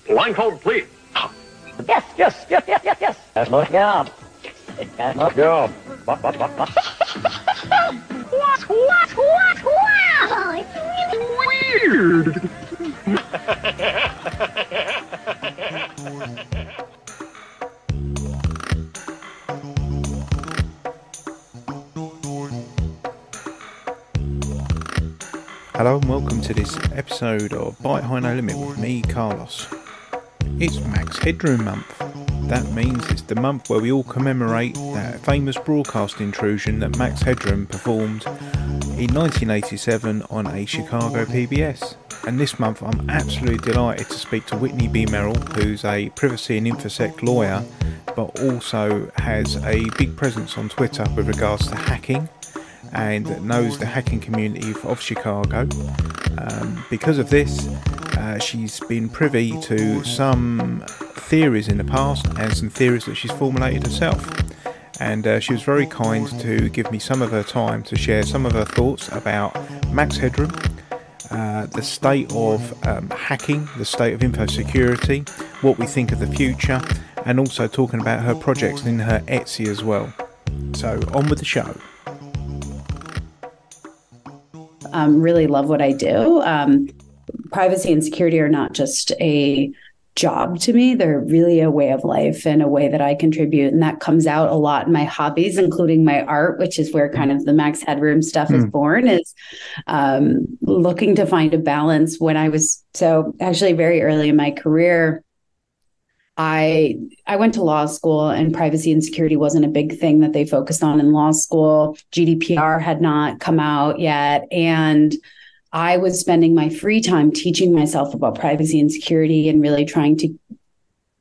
Blindfold, please. Yes. That's my job. That's my job. What? Wow, it's really weird. Hello and welcome to this episode of Bite High No Limit with me, Carlos. It's Max Headroom month. That means it's the month where we all commemorate that famous broadcast intrusion that Max Headroom performed in 1987 on a Chicago PBS. And this month I'm absolutely delighted to speak to Whitney Merrill, who's a privacy and infosec lawyer, but also has a big presence on Twitter with regards to hacking and knows the hacking community of Chicago. Because of this, she's been privy to some theories in the past and some theories that she's formulated herself. And she was very kind to give me some of her time to share some of her thoughts about Max Headroom, the state of hacking, the state of info security, what we think of the future, and also talking about her projects in her Etsy as well. So on with the show. Really love what I do. Privacy and security are not just a job to me. They're really a way of life and a way that I contribute. And that comes out a lot in my hobbies, including my art, which is where kind of the Max Headroom stuff is born, is looking to find a balance. When I was actually very early in my career, I went to law school, and privacy and security wasn't a big thing that they focused on in law school. GDPR had not come out yet. And I was spending my free time teaching myself about privacy and security and really trying to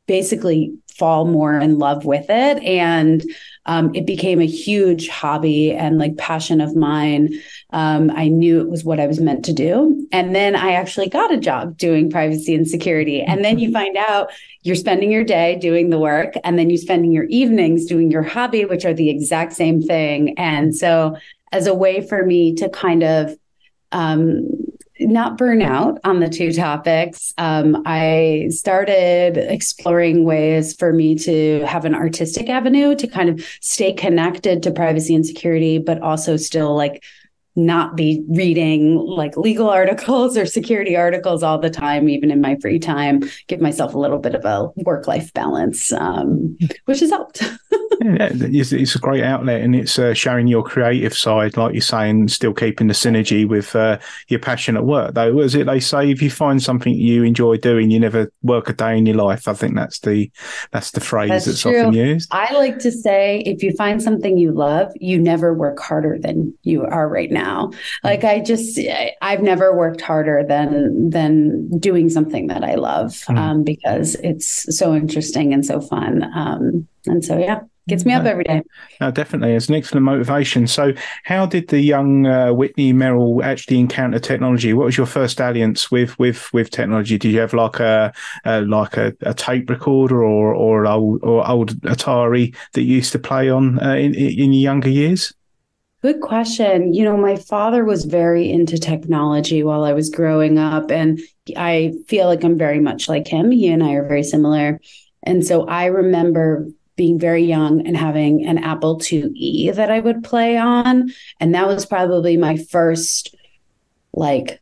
basically fall more in love with it. And it became a huge hobby and like passion of mine. I knew it was what I was meant to do. And then I actually got a job doing privacy and security. And then you find out you're spending your day doing the work, and then you're spending your evenings doing your hobby, which are the exact same thing. And so as a way for me to kind of not burn out on the two topics, I started exploring ways for me to have an artistic avenue to kind of stay connected to privacy and security, but also still like not be reading like legal articles or security articles all the time, even in my free time, give myself a little bit of a work-life balance, which has helped. Yeah, it's a great outlet, and it's showing your creative side, like you're saying, still keeping the synergy with your passion at work. Though, what is it they say? If you find something you enjoy doing, you never work a day in your life. I think that's the phrase that's often used. I like to say, if you find something you love, you never work harder than you are right now. Like I've never worked harder than doing something that I love, because it's so interesting and so fun. And so, yeah. Gets me up every day. No, definitely. It's an excellent motivation. So how did the young Whitney Merrill actually encounter technology? What was your first dalliance with technology? Did you have like a tape recorder or old Atari that you used to play on in your younger years? Good question. You know, my father was very into technology while I was growing up, and I feel like I'm very much like him. He and I are very similar. And so I remember being very young and having an Apple IIe that I would play on. And that was probably my first, the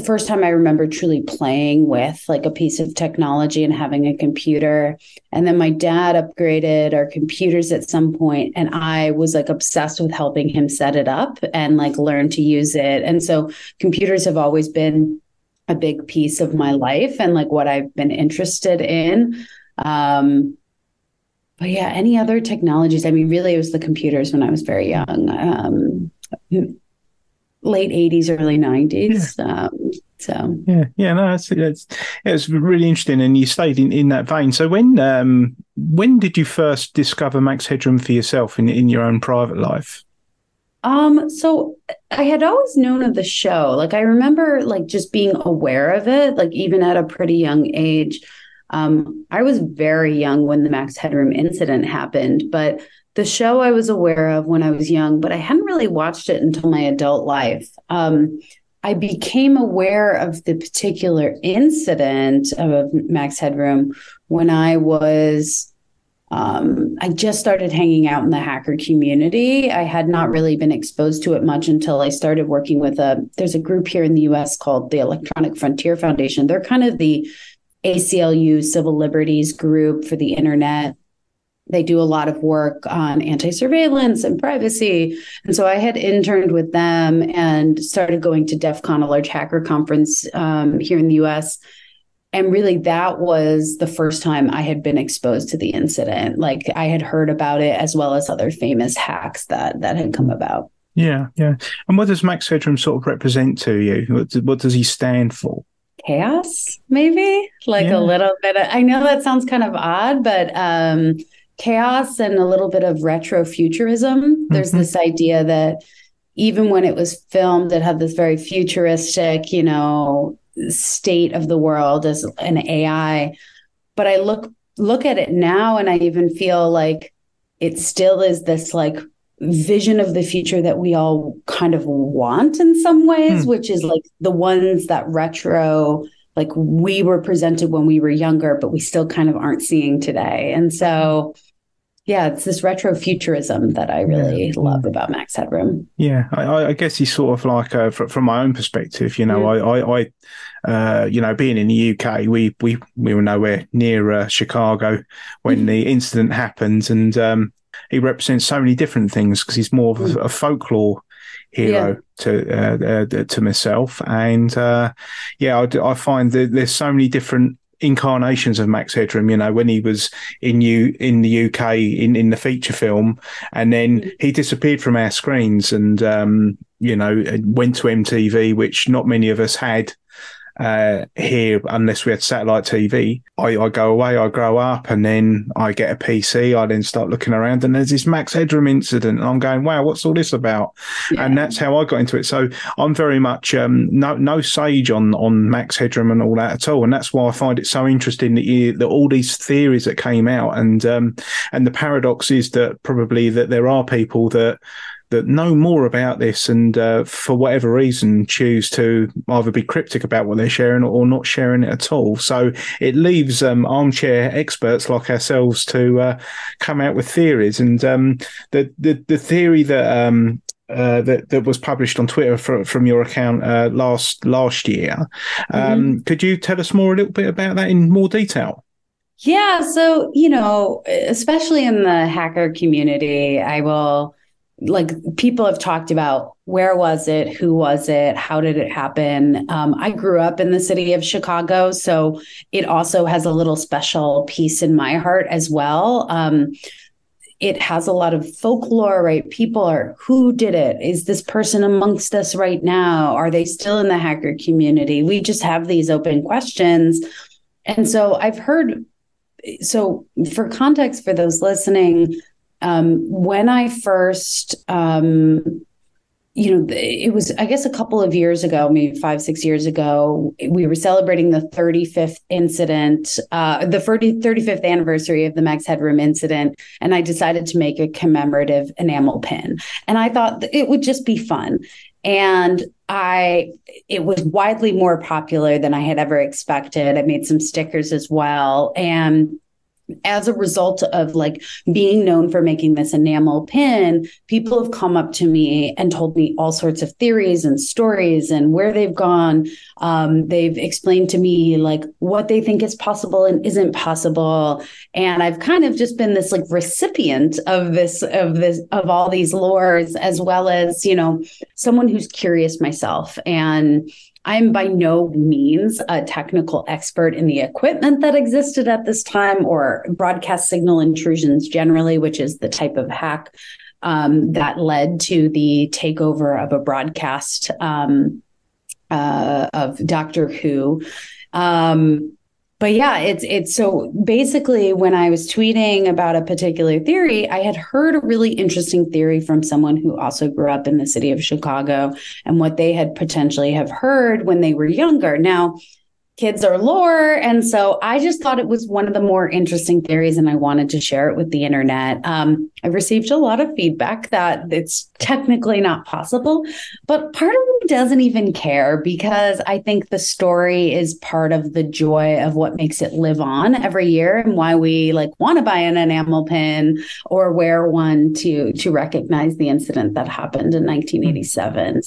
first time I remember truly playing with like a piece of technology and having a computer. And then my dad upgraded our computers at some point, and I was like obsessed with helping him set it up and like learn to use it. And so computers have always been a big piece of my life and like what I've been interested in. But yeah, any other technologies? I mean, really, it was the computers when I was very young, late 80s, early 90s. Yeah. No, it's really interesting, and you stayed in that vein. So when did you first discover Max Headroom for yourself in your own private life? So I had always known of the show. Like I remember like just being aware of it, like even at a pretty young age. I was very young when the Max Headroom incident happened, but the show I was aware of when I was young, but I hadn't really watched it until my adult life. I became aware of the particular incident of Max Headroom when I just started hanging out in the hacker community. I had not really been exposed to it much until I started working with there's a group here in the US called the Electronic Frontier Foundation. They're kind of the ACLU civil liberties group for the internet. They do a lot of work on anti-surveillance and privacy. And so I had interned with them and started going to DEF CON, a large hacker conference here in the US. And really, that was the first time I had been exposed to the incident. Like, I had heard about it as well as other famous hacks that had come about. Yeah, yeah. And what does Max Headroom sort of represent to you? What does he stand for? Chaos, maybe? Like a little bit. I know that sounds kind of odd, but chaos and a little bit of retrofuturism. There's this idea that even when it was filmed, it had this very futuristic, state of the world as an AI. But I look at it now and I even feel like it still is this like vision of the future that we all kind of want in some ways, which is like the ones that retro, like we were presented when we were younger, but we still kind of aren't seeing today. And so, yeah, it's this retrofuturism that I really love about Max Headroom. Yeah, I guess he's sort of like, from my own perspective, I being in the UK, we were nowhere near Chicago when the incident happened, and he represents so many different things because he's more of a folklore hero to myself, and I find that there's so many different incarnations of Max Headroom, when he was in the UK in the feature film, and then he disappeared from our screens and went to MTV, which not many of us had here unless we had satellite TV. I go away, I grow up, and then I get a PC. I then start looking around, and there's this Max Headroom incident, and I'm going, wow, what's all this about? Yeah. And that's how I got into it. So I'm very much no sage on Max Headroom and all that at all, and that's why I find it so interesting that all these theories that came out, and the paradox is that probably that there are people that know more about this and for whatever reason choose to either be cryptic about what they're sharing or not sharing it at all. So it leaves armchair experts like ourselves to come out with theories. And the theory that was published on Twitter from your account last year, could you tell us a little bit about that in more detail? Yeah, so especially in the hacker community, people have talked about where was it, who was it, how did it happen? I grew up in the city of Chicago, so it also has a little special piece in my heart as well. It has a lot of folklore, right? People are, who did it? Is this person amongst us right now? Are they still in the hacker community? We just have these open questions. And so for context for those listening, when I first, it was, I guess, a couple of years ago, maybe 5-6 years ago, we were celebrating the 35th incident, the 35th anniversary of the Max Headroom incident. And I decided to make a commemorative enamel pin. And I thought it would just be fun. And it was widely more popular than I had ever expected. I made some stickers as well. And as a result of being known for making this enamel pin, people have come up to me and told me all sorts of theories and stories and where they've gone. They've explained to me what they think is possible and isn't possible. And I've kind of just been this recipient of all these lores, as well as, someone who's curious myself. And I'm by no means a technical expert in the equipment that existed at this time or broadcast signal intrusions generally, which is the type of hack that led to the takeover of a broadcast of Doctor Who. But yeah, it's so basically when I was tweeting about a particular theory, I had heard a really interesting theory from someone who also grew up in the city of Chicago and what they had potentially have heard when they were younger. Now, kids are lore. And so I just thought it was one of the more interesting theories, and I wanted to share it with the internet. I've received a lot of feedback that it's technically not possible, but part of me doesn't even care, because I think the story is part of the joy of what makes it live on every year, and why we want to buy an enamel pin or wear one to recognize the incident that happened in 1987.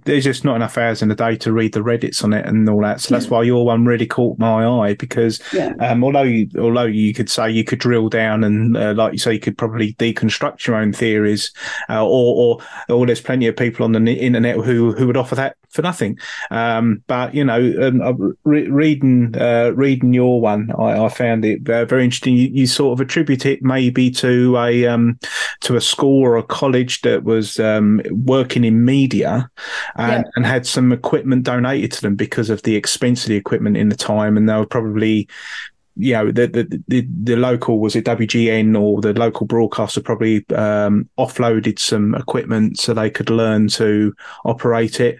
There's just not enough hours in the day to read the Reddits on it and all that. So that's why your one really caught my eye, because although you could say you could drill down and like you say, you could probably deconstruct your own theories, or there's plenty of people on the internet who would offer that for nothing. But reading your one, I found it very interesting. You sort of attribute it maybe to a school or a college that was working in media and had some equipment donated to them because of the expense of the equipment in the time, and they were probably, the local, was it WGN or the local broadcaster, probably offloaded some equipment so they could learn to operate it.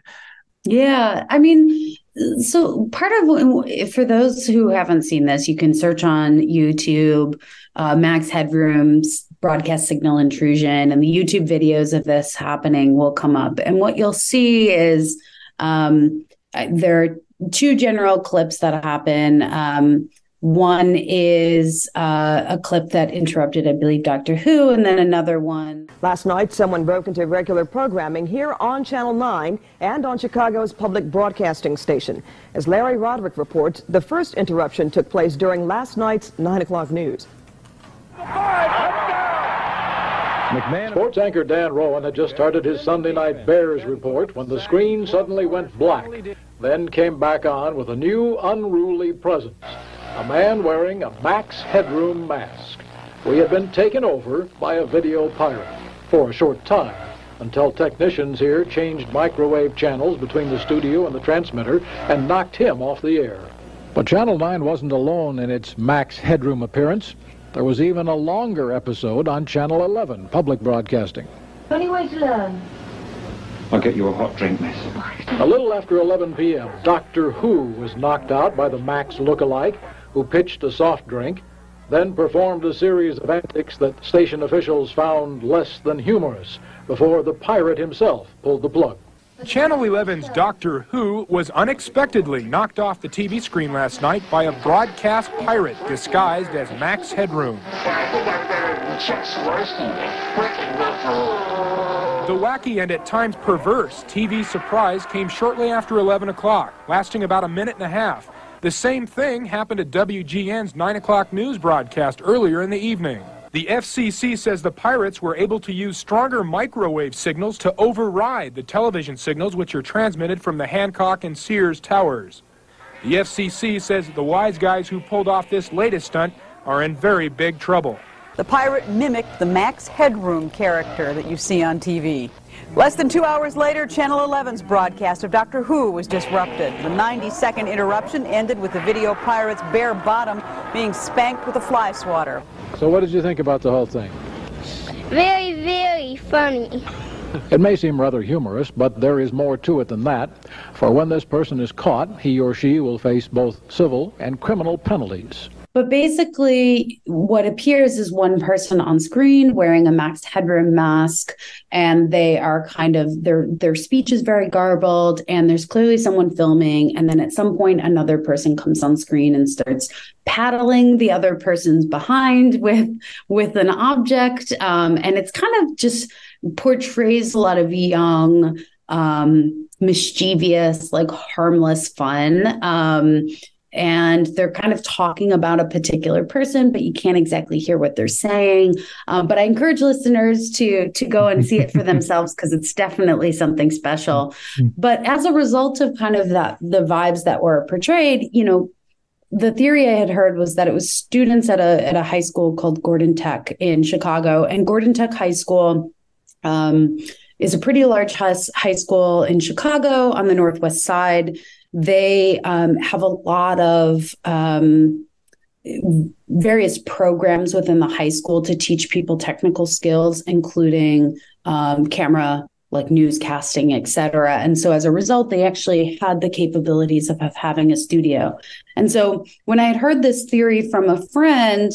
Yeah, I mean, so part of, for those who haven't seen this, you can search on YouTube, Max Headroom's broadcast signal intrusion, and the YouTube videos of this happening will come up. And what you'll see is there are two general clips that happen. One is a clip that interrupted, I believe, Doctor Who, and then another one. Last night, someone broke into regular programming here on Channel 9 and on Chicago's public broadcasting station. As Larry Roderick reports, the first interruption took place during last night's 9 o'clock news. Sports anchor Dan Rowan had just started his Sunday night Bears report when the screen suddenly went black, then came back on with a new unruly presence. A man wearing a Max Headroom mask. We had been taken over by a video pirate for a short time, until technicians here changed microwave channels between the studio and the transmitter and knocked him off the air. But Channel 9 wasn't alone in its Max Headroom appearance. There was even a longer episode on Channel 11, public broadcasting. Only way to learn. I'll get you a hot drink, miss. A little after 11 p.m., Doctor Who was knocked out by the Max lookalike, who pitched a soft drink, then performed a series of antics that station officials found less than humorous, before the pirate himself pulled the plug. Channel 11's Doctor Who was unexpectedly knocked off the TV screen last night by a broadcast pirate disguised as Max Headroom. The wacky and at times perverse TV surprise came shortly after 11 o'clock, lasting about a minute and a half. The same thing happened at WGN's 9 o'clock news broadcast earlier in the evening. The FCC says the pirates were able to use stronger microwave signals to override the television signals which are transmitted from the Hancock and Sears towers. The FCC says the wise guys who pulled off this latest stunt are in very big trouble. The pirate mimicked the Max Headroom character that you see on TV. Less than 2 hours later, Channel 11's broadcast of Doctor Who was disrupted. The 90-second interruption ended with the video pirate's bare bottom being spanked with a fly swatter. So what did you think about the whole thing? Very, very funny. It may seem rather humorous, but there is more to it than that. For when this person is caught, he or she will face both civil and criminal penalties. But basically, what appears is one person on screen wearing a Max Headroom mask, and they are kind of, their speech is very garbled, and there's clearly someone filming, and then at some point, another person comes on screen and starts paddling the other person's behind with an object, and it's kind of just portrays a lot of young, mischievous, harmless fun. And they're kind of talking about a particular person, but you can't exactly hear what they're saying. But I encourage listeners to go and see it for themselves, because it's definitely something special. But as a result of kind of the vibes that were portrayed, the theory I had heard was that it was students at a high school called Gordon Tech in Chicago. And Gordon Tech High School is a pretty large high school in Chicago on the Northwest Side. They have a lot of various programs within the high school to teach people technical skills, including camera like newscasting, et cetera. And so as a result, they actually had the capabilities of having a studio. And so when I had heard this theory from a friend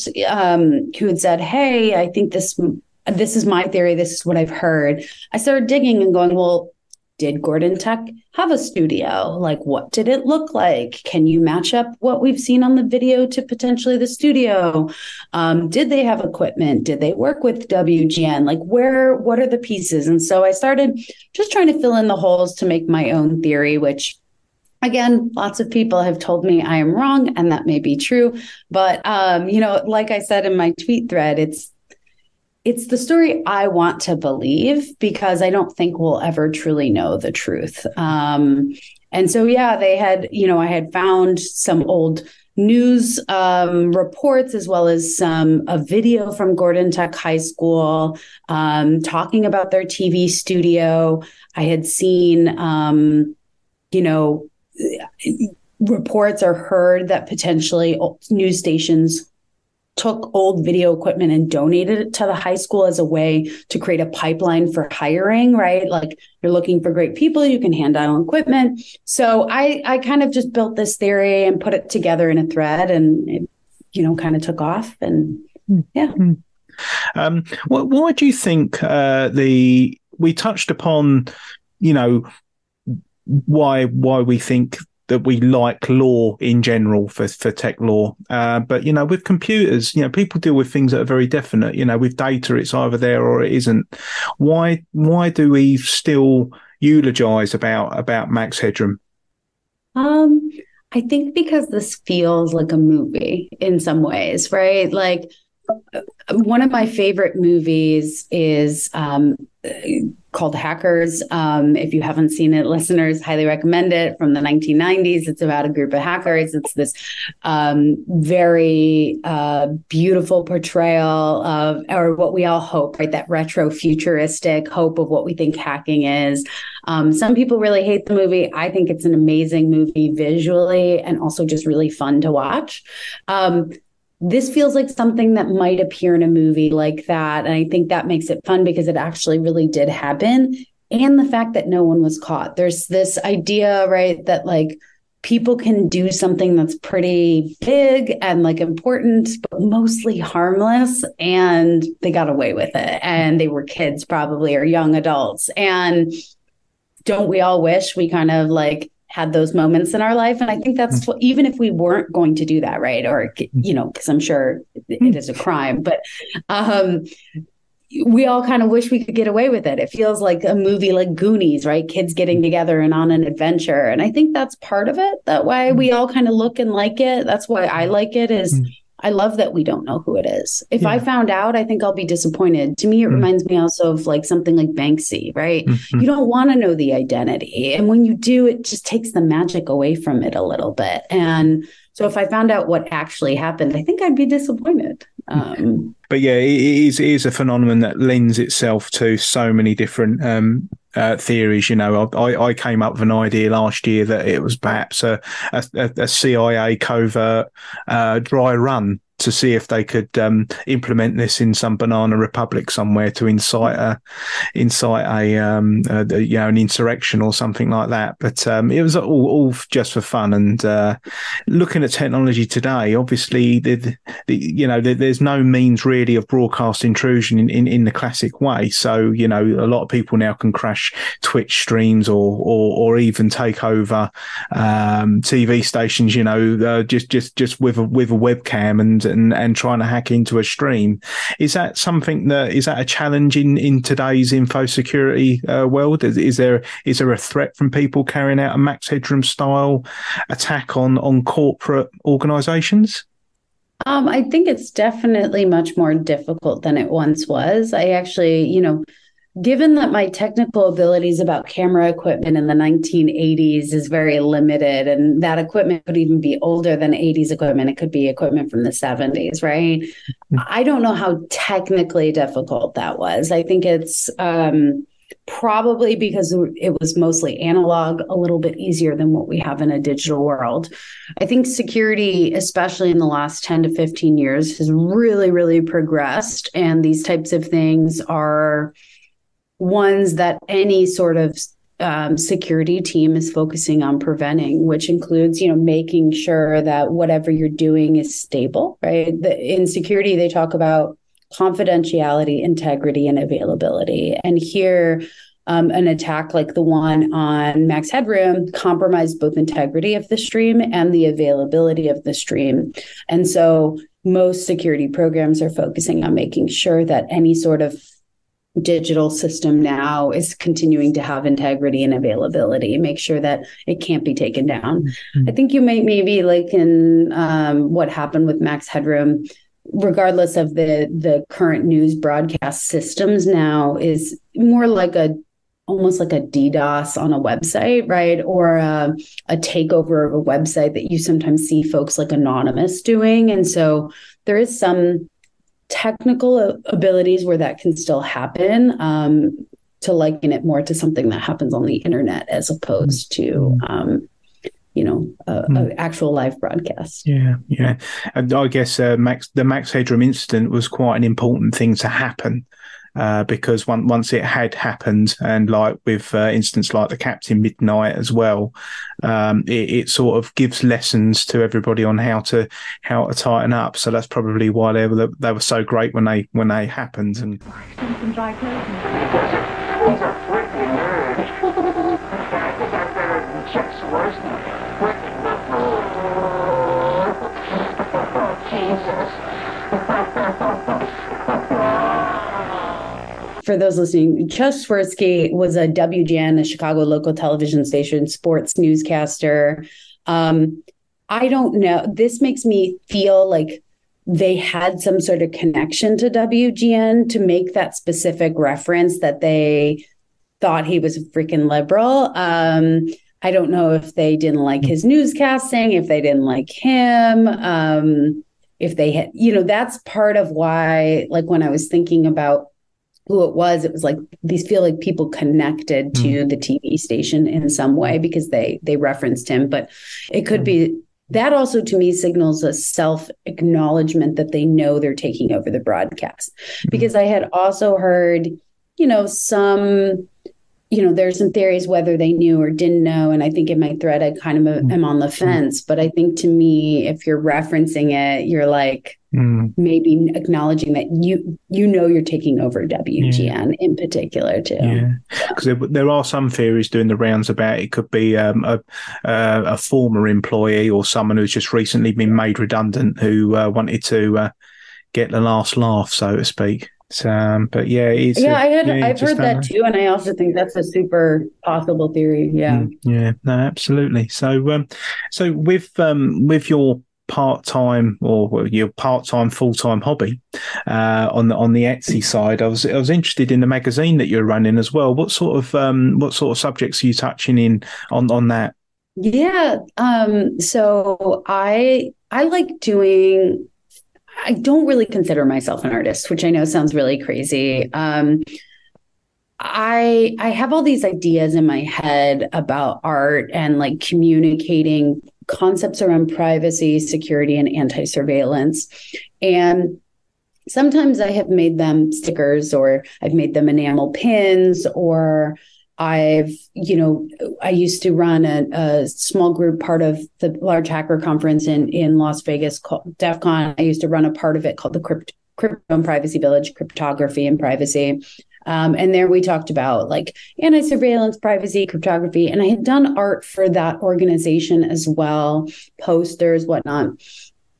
who had said, hey, I think this is my theory, this is what I've heard, I started digging and going, well, did Gordon Tech have a studio? Like, what did it look like? Can you match up what we've seen on the video to potentially the studio? Did they have equipment? Did they work with WGN? Like, what are the pieces? And so I started just trying to fill in the holes to make my own theory, which, again, lots of people have told me I am wrong, and that may be true. But, like I said in my tweet thread, it's the story I want to believe, because I don't think we'll ever truly know the truth. And so, yeah, they had, I had found some old news reports, as well as a video from Gordon Tech High School talking about their TV studio. I had seen, reports or heard that potentially news stations took old video equipment and donated it to the high school as a way to create a pipeline for hiring, right? Like, you're looking for great people, you can hand out equipment. So I kind of just built this theory and put it together in a thread, and it, kind of took off. And yeah. Why do you think we touched upon, why we think that we like law in general for tech law. But, with computers, people deal with things that are very definite. With data, it's either there or it isn't. Why do we still eulogize about Max Headroom? I think because this feels like a movie in some ways, right? Like, one of my favorite movies is called Hackers. If you haven't seen it, listeners, highly recommend it, from the 1990s. It's about a group of hackers. It's this very beautiful portrayal of, or what we all hope, right? That retro futuristic hope of what we think hacking is. Some people really hate the movie. I think it's an amazing movie visually, and also just really fun to watch. This feels like something that might appear in a movie like that. And I think that makes it fun, because it actually really did happen. And the fact that no one was caught. There's this idea, right, that like people can do something that's pretty big and like important, but mostly harmless, and they got away with it. And they were kids probably, or young adults. And don't we all wish we kind of like had those moments in our life? And I think that's what, even if we weren't going to do that, right? Or, because I'm sure it is a crime, but we all kind of wish we could get away with it. It feels like a movie like Goonies, right? Kids getting together and on an adventure. And I think that's part of it. That why we all kind of look and like it. That's why I like it, is I love that we don't know who it is. If I found out, I think I'll be disappointed. To me, it reminds me also of like something like Banksy, right? You don't want to know the identity. And when you do, it just takes the magic away from it a little bit. And so if I found out what actually happened, I think I'd be disappointed. But yeah, it is a phenomenon that lends itself to so many different theories. I came up with an idea last year that it was perhaps a CIA covert dry run to see if they could implement this in some banana republic somewhere to incite an insurrection or something like that. But it was all just for fun. And looking at technology today, obviously, there's no means really of broadcast intrusion in the classic way. So a lot of people now can crash Twitch streams or even take over TV stations. Just with a webcam and trying to hack into a stream. Is that a challenge in today's info security world? Is there a threat from people carrying out a Max Headroom style attack on corporate organizations? I think it's definitely much more difficult than it once was. I actually, given that my technical abilities about camera equipment in the 1980s is very limited, and that equipment could even be older than 80s equipment. It could be equipment from the 70s, right? I don't know how technically difficult that was. I think it's probably because it was mostly analog, a little bit easier than what we have in a digital world. I think security, especially in the last 10 to 15 years, has really, really progressed. And these types of things are ones that any sort of security team is focusing on preventing, which includes, making sure that whatever you're doing is stable, right? In security, they talk about confidentiality, integrity, and availability. And here, an attack like the one on Max Headroom compromised both integrity of the stream and the availability of the stream. And so most security programs are focusing on making sure that any sort of digital system now is continuing to have integrity and availability, make sure that it can't be taken down. Mm-hmm. I think you might maybe like in what happened with Max Headroom, regardless of the current news broadcast systems now, is more like almost like a DDoS on a website, right? Or a takeover of a website that you sometimes see folks like Anonymous doing. And so there is some technical abilities where that can still happen, to liken it more to something that happens on the internet as opposed to an actual live broadcast. Yeah. And I guess the Max Headroom incident was quite an important thing to happen, because once it had happened, and like with incidents like the Captain Midnight as well, it sort of gives lessons to everybody on how to tighten up. So that's probably why they were so great when they happened. And some dry clothes. These are Whitney Merrill. Checks worse than Whitney For those listening, Chuck Swirsky was a WGN, a Chicago local television station sports newscaster. I don't know. This makes me feel like they had some sort of connection to WGN to make that specific reference that they thought he was a freaking liberal. I don't know if they didn't like his newscasting, if they didn't like him, if they had, that's part of why, like when I was thinking about who it was like these feel like people connected to the TV station in some way because they referenced him. But it could be that also to me signals a self-acknowledgement that they know they're taking over the broadcast. Because I had also heard, there's some theories whether they knew or didn't know. And I think in my thread, I kind of am on the fence. But I think to me, if you're referencing it, you're like maybe acknowledging that you're taking over WGN in particular too. Yeah, because there are some theories doing the rounds about it could be a former employee or someone who's just recently been made redundant who wanted to get the last laugh, so to speak. But yeah, I've heard that too, and I also think that's a super possible theory. Yeah, no, absolutely. So with your part-time or your part-time full-time hobby on the Etsy side, I was interested in the magazine that you're running as well. What sort of subjects are you touching in on that? Yeah, so I like doing. I don't really consider myself an artist, which I know sounds really crazy. I have all these ideas in my head about art and like communicating concepts around privacy, security, and anti-surveillance. And sometimes I have made them stickers, or I've made them enamel pins, or I used to run a small group, part of the large hacker conference in Las Vegas called DEF CON. I used to run a part of it called the Crypto and Privacy Village, Cryptography and Privacy. And there we talked about like anti-surveillance, privacy, cryptography. And I had done art for that organization as well, posters, whatnot.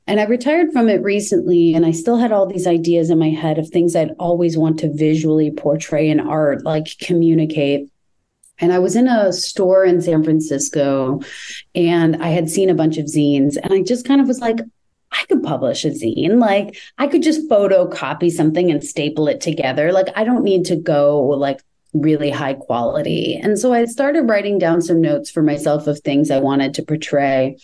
And I retired from it recently, and I still had all these ideas in my head of things I'd always want to visually portray in art, like communicate. And I was in a store in San Francisco, and I had seen a bunch of zines, and I just kind of was like, I could publish a zine. Like I could just photocopy something and staple it together. Like I don't need to go like really high quality. And so I started writing down some notes for myself of things I wanted to portray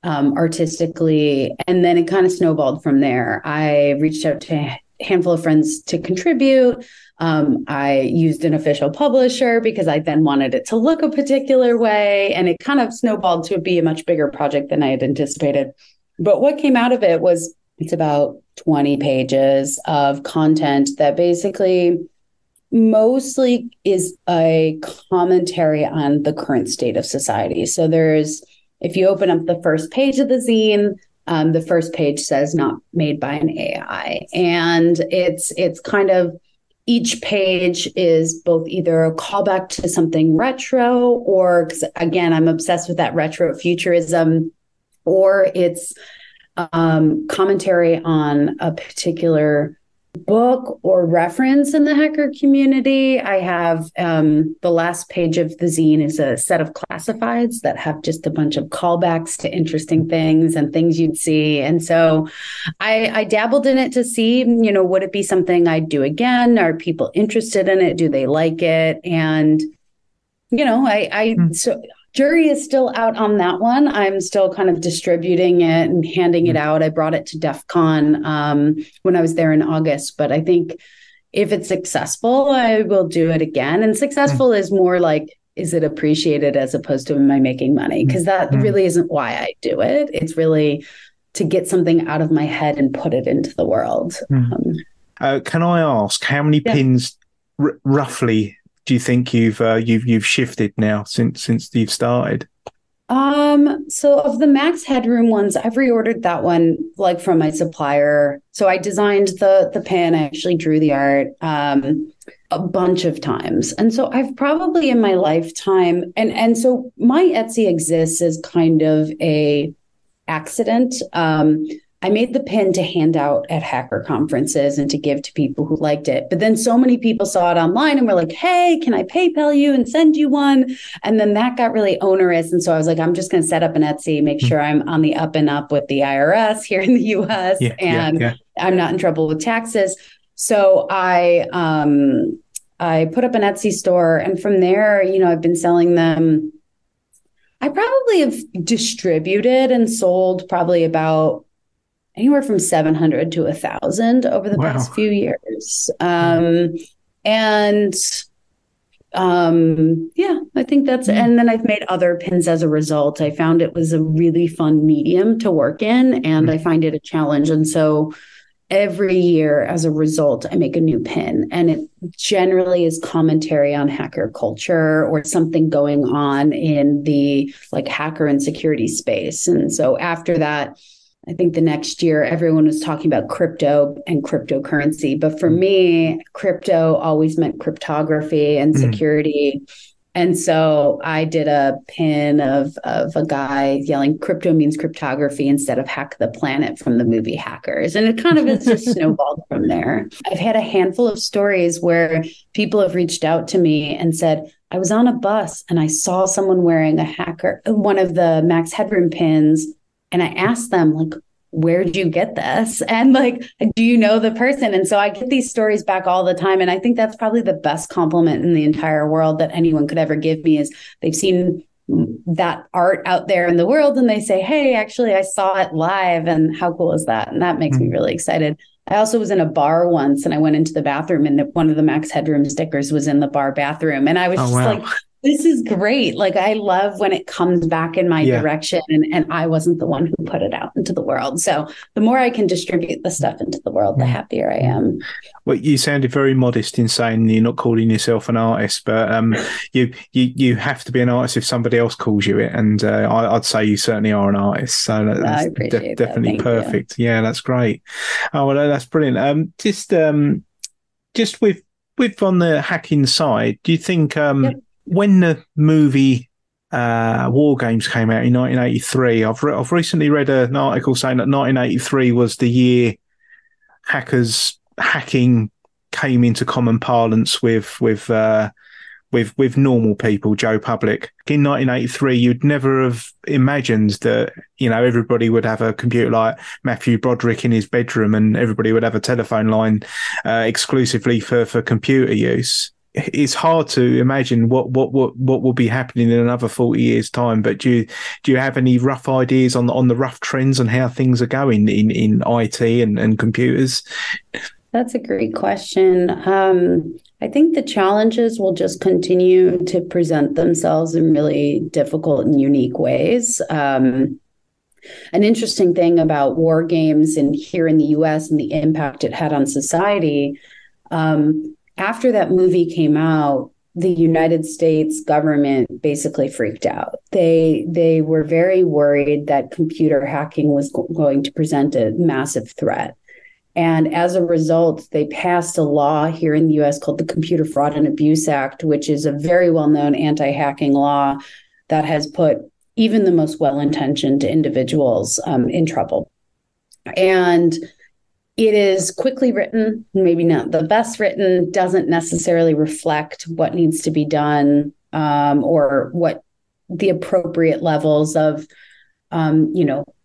artistically. And then it kind of snowballed from there. I reached out to a handful of friends to contribute. I used an official publisher because I then wanted it to look a particular way. And it kind of snowballed to be a much bigger project than I had anticipated. But what came out of it was it's about 20 pages of content that basically mostly is a commentary on the current state of society. So if you open up the first page of the zine, the first page says not made by an AI. And it's kind of, each page is both either a callback to something retro, or, 'cause again, I'm obsessed with that retro futurism, or it's commentary on a particular book or reference in the hacker community. I have the last page of the zine is a set of classifieds that have just a bunch of callbacks to interesting things and things you'd see. And so I dabbled in it to see, would it be something I'd do again? Are people interested in it? Do they like it? And, so jury is still out on that one. I'm still kind of distributing it and handing it out. I brought it to DEF CON when I was there in August, but I think if it's successful, I will do it again. And successful is more like, is it appreciated as opposed to am I making money? Because that really isn't why I do it. It's really to get something out of my head and put it into the world. Can I ask how many pins roughly do you think you've shifted now since you've started? So of the Max Headroom ones, I've reordered that one like from my supplier. So I designed the pin, I actually drew the art a bunch of times. And so I've probably in my lifetime, and so my Etsy exists as kind of a accident. I made the pin to hand out at hacker conferences and to give to people who liked it. But then so many people saw it online and were like, hey, can I PayPal you and send you one? And then that got really onerous. And so I was like, I'm just going to set up an Etsy, make sure I'm on the up and up with the IRS here in the US and I'm not in trouble with taxes. So I put up an Etsy store, and from there, I've been selling them. I probably have distributed and sold probably about anywhere from 700 to 1,000 over the past few years. I think that's, and then I've made other pins as a result. I found it was a really fun medium to work in, and I find it a challenge. And so every year as a result, I make a new pin, and it generally is commentary on hacker culture or something going on in the hacker and security space. And so after that, I think the next year, everyone was talking about crypto and cryptocurrency. But for me, crypto always meant cryptography and security. And so I did a pin of a guy yelling, crypto means cryptography instead of hack the planet from the movie Hackers. And it kind of is just snowballed from there. I've had a handful of stories where people have reached out to me and said, I was on a bus and I saw someone wearing one of the Max Headroom pins. And I asked them, where'd you get this? And do you know the person? And so I get these stories back all the time. And I think that's probably the best compliment in the entire world that anyone could ever give me, is they've seen that art out there in the world and they say, hey, actually, I saw it live. And how cool is that? And that makes me really excited. I also was in a bar once and I went into the bathroom and one of the Max Headroom stickers was in the bar bathroom. And I was this is great. I love when it comes back in my direction and I wasn't the one who put it out into the world. So the more I can distribute the stuff into the world, the happier I am. Well, you sounded very modest in saying you're not calling yourself an artist, but you have to be an artist if somebody else calls you it. And I'd say you certainly are an artist. So that's definitely perfect. You. Yeah, that's great. Oh, well, that's brilliant. Just with on the hacking side, do you think when the movie War Games came out in 1983, I've recently read an article saying that 1983 was the year hacking came into common parlance with normal people, Joe Public. In 1983, you'd never have imagined that everybody would have a computer like Matthew Broderick in his bedroom, and everybody would have a telephone line exclusively for computer use. It's hard to imagine what will be happening in another 40 years' time. But do you have any rough ideas on the rough trends and how things are going in IT and computers? That's a great question. I think the challenges will just continue to present themselves in really difficult and unique ways. An interesting thing about war games and here in the US and the impact it had on society, after that movie came out, the United States government basically freaked out. They were very worried that computer hacking was going to present a massive threat. And as a result, they passed a law here in the US called the Computer Fraud and Abuse Act, which is a very well-known anti-hacking law that has put even the most well-intentioned individuals in trouble. And it is quickly written, maybe not the best written, doesn't necessarily reflect what needs to be done or what the appropriate levels of,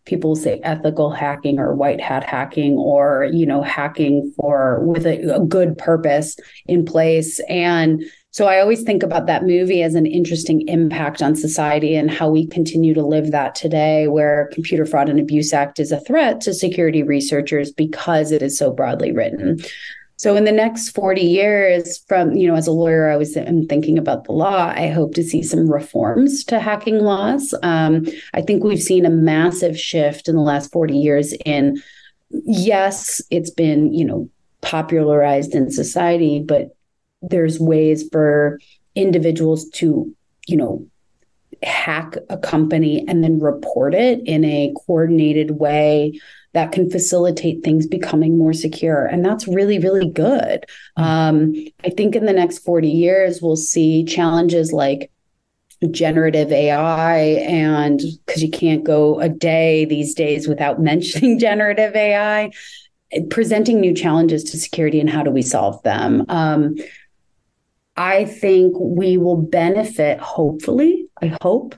people say ethical hacking or white hat hacking or, hacking with a good purpose in place. And so I always think about that movie as an interesting impact on society and how we continue to live that today, where Computer Fraud and Abuse Act is a threat to security researchers because it is so broadly written. So in the next 40 years as a lawyer, I'm thinking about the law. I hope to see some reforms to hacking laws. I think we've seen a massive shift in the last 40 years in, yes, it's been, popularized in society, but there's ways for individuals to, hack a company and then report it in a coordinated way that can facilitate things becoming more secure. And that's really, really good. I think in the next 40 years, we'll see challenges like generative AI, and because you can't go a day these days without mentioning generative AI, presenting new challenges to security and how do we solve them. I think we will benefit, hopefully, I hope,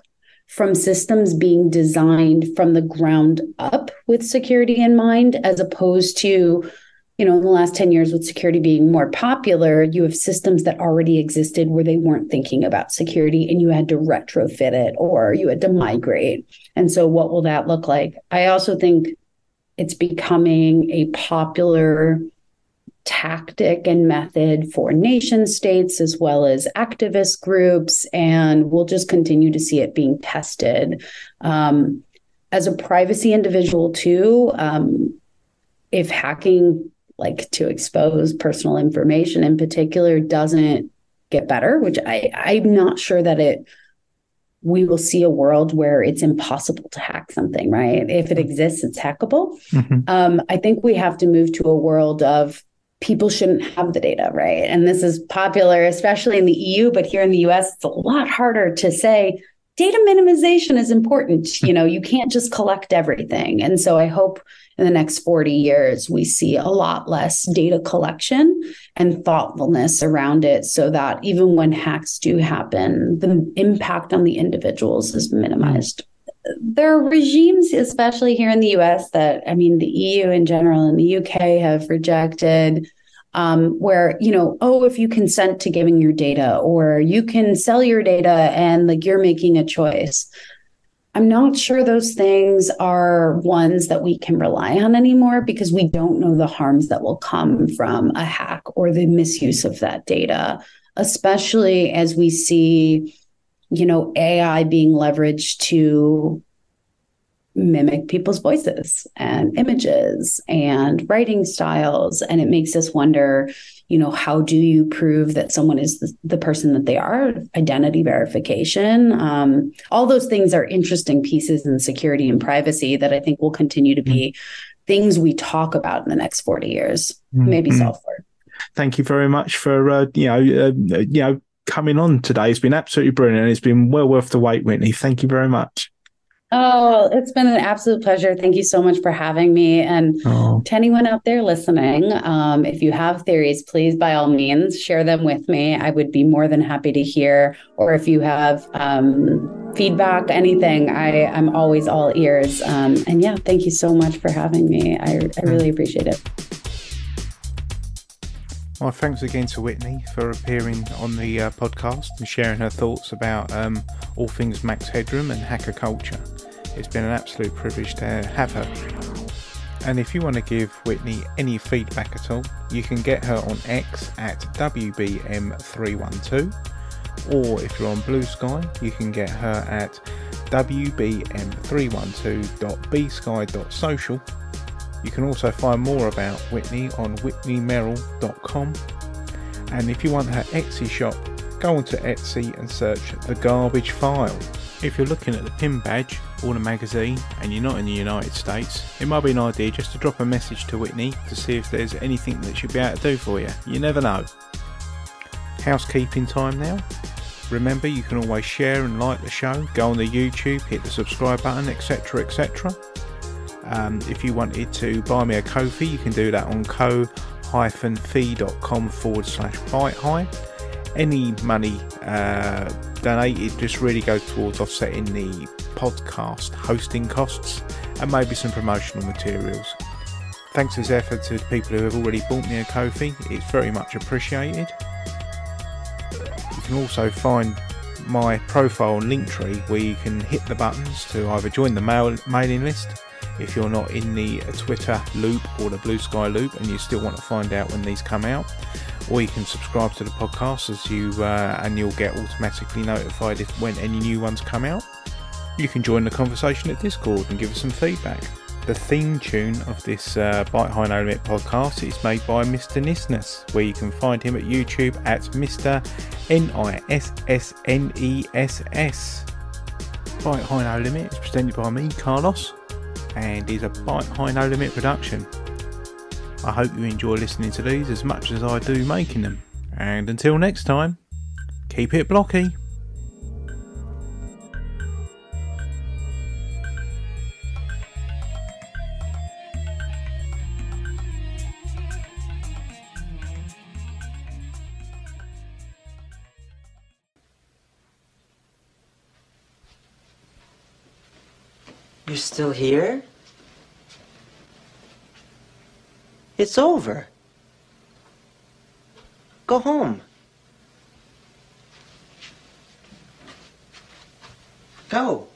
from systems being designed from the ground up with security in mind, as opposed to, in the last 10 years with security being more popular, you have systems that already existed where they weren't thinking about security and you had to retrofit it or you had to migrate. And so what will that look like? I also think it's becoming a popular tactic and method for nation states as well as activist groups, and we'll just continue to see it being tested. As a privacy individual too, if hacking, like to expose personal information in particular, doesn't get better, which I'm not sure that we will see a world where it's impossible to hack something, right? If it exists, it's hackable. Mm-hmm. I think we have to move to a world of people shouldn't have the data, right? And this is popular, especially in the EU, but here in the US, it's a lot harder to say data minimization is important. You can't just collect everything. And so I hope in the next 40 years, we see a lot less data collection and thoughtfulness around it so that even when hacks do happen, the impact on the individuals is minimized. There are regimes, especially here in the US, the EU in general and the UK have rejected, where, if you consent to giving your data or you can sell your data and you're making a choice. I'm not sure those things are ones that we can rely on anymore because we don't know the harms that will come from a hack or the misuse of that data, especially as we see AI being leveraged to mimic people's voices and images and writing styles. And it makes us wonder, how do you prove that someone is the person that they are? Identity verification. All those things are interesting pieces in security and privacy that I think will continue to be things we talk about in the next 40 years, maybe solve for. Thank you very much for, coming on today. It's been absolutely brilliant. And it's been well worth the wait, Whitney. Thank you very much. Oh, it's been an absolute pleasure. Thank you so much for having me. And to anyone out there listening, if you have theories, please, by all means, share them with me. I would be more than happy to hear. Or if you have feedback, anything, I'm always all ears. And yeah, thank you so much for having me. I really appreciate it. Well, thanks again to Whitney for appearing on the podcast and sharing her thoughts about all things Max Headroom and hacker culture. It's been an absolute privilege to have her. And if you want to give Whitney any feedback at all, you can get her on X at WBM312, or if you're on Blue Sky, you can get her at WBM312.bsky.social. You can also find more about Whitney on whitneymerrill.com. And if you want her Etsy shop, go onto Etsy and search The Garbage File. If you're looking at the pin badge or the magazine and you're not in the United States, it might be an idea just to drop a message to Whitney to see if there's anything that she'll be able to do for you. You never know. Housekeeping time now. Remember, you can always share and like the show, go on the YouTube, hit the subscribe button, etc, etc. If you wanted to buy me a Ko-fi, you can do that on ko-fi.com/bitehigh. Any money donated just really goes towards offsetting the podcast hosting costs and maybe some promotional materials. Thanks as ever to the people who have already bought me a Ko-fi, it's very much appreciated. You can also find my profile on Linktree, where you can hit the buttons to either join the mailing list if you're not in the Twitter loop or the Blue Sky loop and you still want to find out when these come out, or you can subscribe to the podcast and you'll get automatically notified when any new ones come out. You can join the conversation at Discord and give us some feedback. The theme tune of this Bite High No Limit podcast is made by Mr. Nisness, where you can find him at YouTube at Mr. NISSNESS. Bite High No Limit is presented by me, Carlos, and is a Bite High No Limit production. I hope you enjoy listening to these as much as I do making them. And until next time, keep it blocky. You're still here? It's over. Go home. Go.